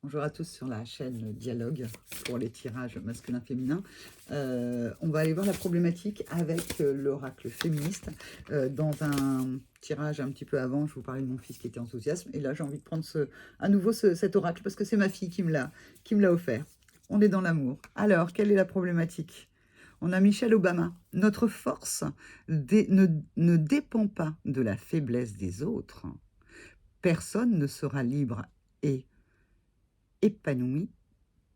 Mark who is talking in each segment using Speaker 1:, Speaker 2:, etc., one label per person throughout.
Speaker 1: Bonjour à tous sur la chaîne Dialogue pour les tirages masculin-féminin. On va aller voir la problématique avec l'oracle féministe. Dans un tirage un petit peu avant, je vous parlais de mon fils qui était enthousiaste. Et là, j'ai envie de prendre à nouveau cet oracle parce que c'est ma fille qui me l'a offert. On est dans l'amour. Alors, quelle est la problématique? On a Michelle Obama. Notre force ne dépend pas de la faiblesse des autres. Personne ne sera libre et épanoui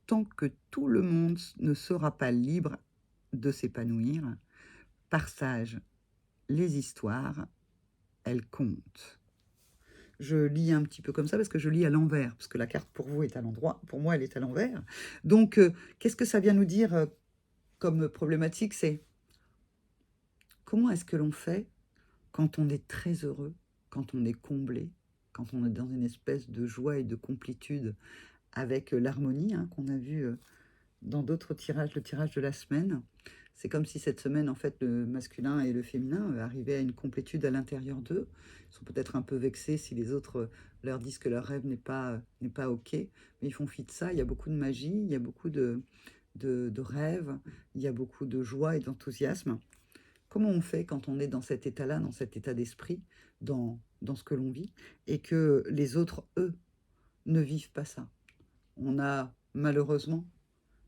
Speaker 1: tant que tout le monde ne sera pas libre de s'épanouir. Partage les histoires, elles comptent. Je lis un petit peu comme ça parce que je lis à l'envers, parce que la carte pour vous est à l'endroit, pour moi elle est à l'envers. Donc qu'est-ce que ça vient nous dire comme problématique? C'est comment est-ce que l'on fait quand on est très heureux, quand on est comblé, quand on est dans une espèce de joie et de complétude avec l'harmonie qu'on a vu dans d'autres tirages, le tirage de la semaine. C'est comme si cette semaine, en fait, le masculin et le féminin arrivaient à une complétude à l'intérieur d'eux. Ils sont peut-être un peu vexés si les autres leur disent que leur rêve n'est pas OK, mais ils font fi de ça. Il y a beaucoup de magie, il y a beaucoup de rêves, il y a beaucoup de joie et d'enthousiasme. Comment on fait quand on est dans cet état-là, dans cet état d'esprit, dans ce que l'on vit, et que les autres, eux, ne vivent pas ça? On a malheureusement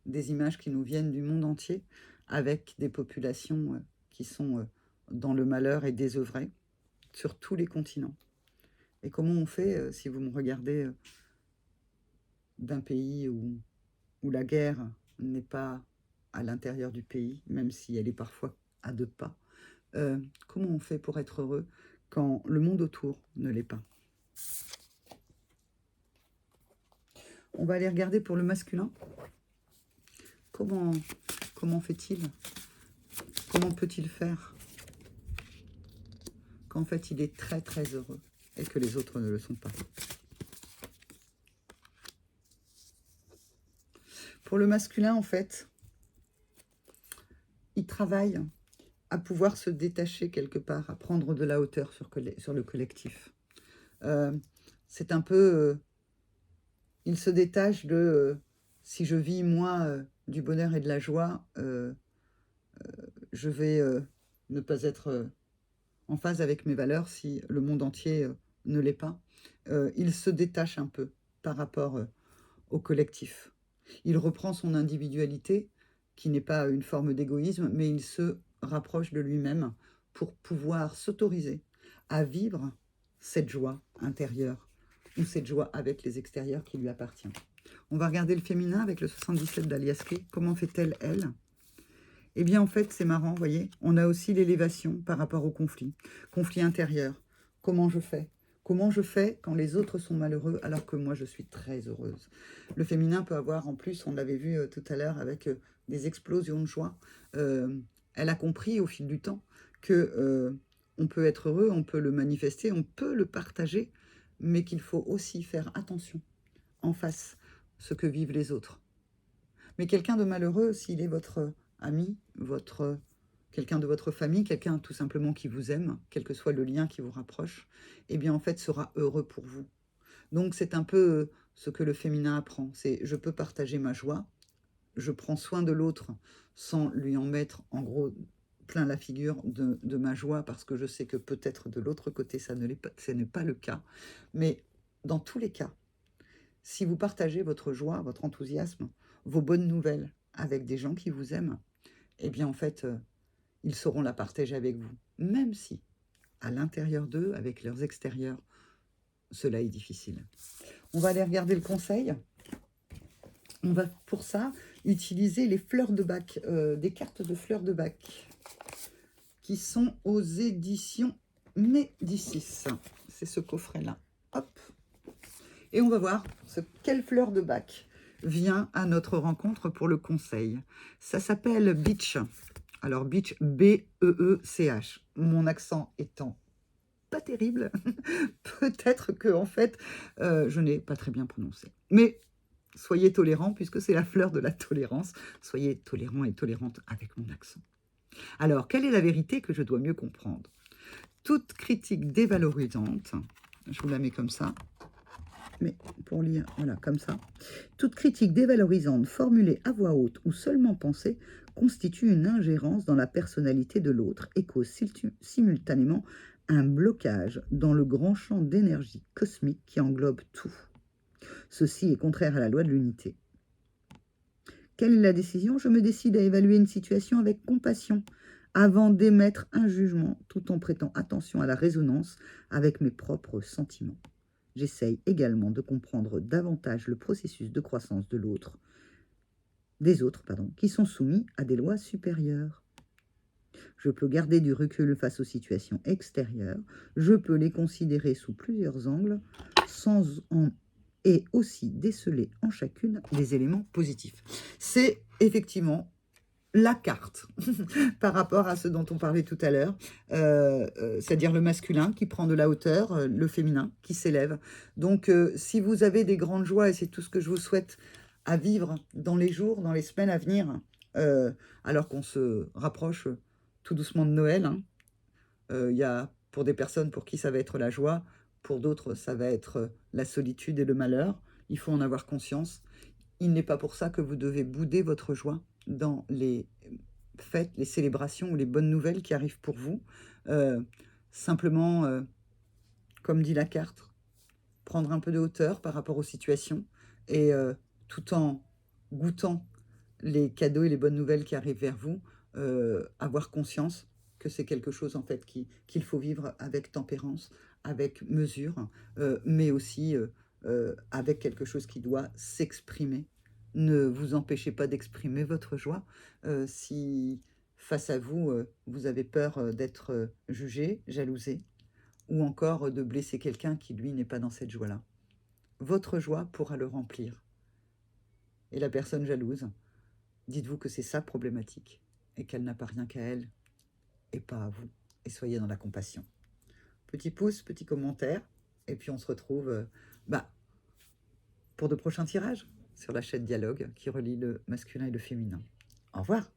Speaker 1: des images qui nous viennent du monde entier, avec des populations qui sont dans le malheur et désœuvrées, sur tous les continents. Et comment on fait, si vous me regardez, d'un pays où la guerre n'est pas à l'intérieur du pays, même si elle est parfois à 2 pas, comment on fait pour être heureux quand le monde autour ne l'est pas? On va aller regarder pour le masculin. Comment fait-il? Comment peut-il faire qu'en fait il est très très heureux et que les autres ne le sont pas? Pour le masculin, en fait, il travaille à pouvoir se détacher quelque part, à prendre de la hauteur sur le collectif. C'est un peu... il se détache de... si je vis, moi, du bonheur et de la joie, je vais ne pas être en phase avec mes valeurs si le monde entier ne l'est pas. Il se détache un peu par rapport au collectif. Il reprend son individualité, qui n'est pas une forme d'égoïsme, mais il se rapproche de lui-même pour pouvoir s'autoriser à vivre cette joie intérieure ou cette joie avec les extérieurs qui lui appartient. On va regarder le féminin avec le 77 d'Aliaske. Comment fait-elle, elle? Eh bien, en fait, c'est marrant, vous voyez, on a aussi l'élévation par rapport au conflit intérieur. Comment je fais? Comment je fais quand les autres sont malheureux alors que moi, je suis très heureuse? Le féminin peut avoir, en plus, on l'avait vu tout à l'heure, avec des explosions de joie. Elle a compris au fil du temps que on peut être heureux, on peut le manifester, on peut le partager, mais qu'il faut aussi faire attention en face ce que vivent les autres. Mais quelqu'un de malheureux, s'il est votre ami, quelqu'un de votre famille, quelqu'un tout simplement qui vous aime, quel que soit le lien qui vous rapproche, eh bien en fait sera heureux pour vous. Donc c'est un peu ce que le féminin apprend, c'est je peux partager ma joie, je prends soin de l'autre sans lui en mettre en gros plein la figure de ma joie, parce que je sais que peut-être de l'autre côté ce n'est pas le cas. Mais dans tous les cas, si vous partagez votre joie, votre enthousiasme, vos bonnes nouvelles avec des gens qui vous aiment, eh bien en fait, ils sauront la partager avec vous. Même si, à l'intérieur d'eux, avec leurs extérieurs, cela est difficile. On va aller regarder le conseil. On va pour ça utiliser les fleurs de bac, des cartes de fleurs de bac, qui sont aux éditions Médicis. C'est ce coffret-là. Hop. Et on va voir quelle fleur de bac vient à notre rencontre pour le conseil. Ça s'appelle Beach. Alors Beach, B-E-E-C-H. Mon accent étant pas terrible, peut-être que en fait, je n'ai pas très bien prononcé. Mais soyez tolérants, puisque c'est la fleur de la tolérance. Soyez tolérants et tolérantes avec mon accent. Alors, quelle est la vérité que je dois mieux comprendre? Toute critique dévalorisante, je vous la mets comme ça, mais pour lire, voilà, comme ça. Toute critique dévalorisante formulée à voix haute ou seulement pensée constitue une ingérence dans la personnalité de l'autre et cause simultanément un blocage dans le grand champ d'énergie cosmique qui englobe tout. Ceci est contraire à la loi de l'unité. Quelle est la décision? Je me décide à évaluer une situation avec compassion avant d'émettre un jugement tout en prêtant attention à la résonance avec mes propres sentiments. J'essaye également de comprendre davantage le processus de croissance de l'autre, des autres, qui sont soumis à des lois supérieures. Je peux garder du recul face aux situations extérieures, je peux les considérer sous plusieurs angles et aussi déceler en chacune les éléments positifs. C'est effectivement la carte par rapport à ce dont on parlait tout à l'heure, c'est-à-dire le masculin qui prend de la hauteur, le féminin qui s'élève. Donc, si vous avez des grandes joies, et c'est tout ce que je vous souhaite à vivre dans les jours, dans les semaines à venir, alors qu'on se rapproche tout doucement de Noël, hein, y a pour des personnes pour qui ça va être la joie, pour d'autres ça va être la solitude et le malheur. Il faut en avoir conscience. Il n'est pas pour ça que vous devez bouder votre joie dans les fêtes, les célébrations ou les bonnes nouvelles qui arrivent pour vous. Simplement, comme dit la carte, prendre un peu de hauteur par rapport aux situations et tout en goûtant les cadeaux et les bonnes nouvelles qui arrivent vers vous, avoir conscience que c'est quelque chose en fait qu'il faut vivre avec tempérance, avec mesure, mais aussi avec quelque chose qui doit s'exprimer. Ne vous empêchez pas d'exprimer votre joie. Si face à vous, vous avez peur d'être jugé, jalousé, ou encore de blesser quelqu'un qui, lui, n'est pas dans cette joie-là, votre joie pourra le remplir. Et la personne jalouse, dites-vous que c'est sa problématique et qu'elle n'a pas rien qu'à elle et pas à vous. Et soyez dans la compassion. Petit pouce, petit commentaire, et puis on se retrouve pour de prochains tirages sur la chaîne Dialogue qui relie le masculin et le féminin. Au revoir.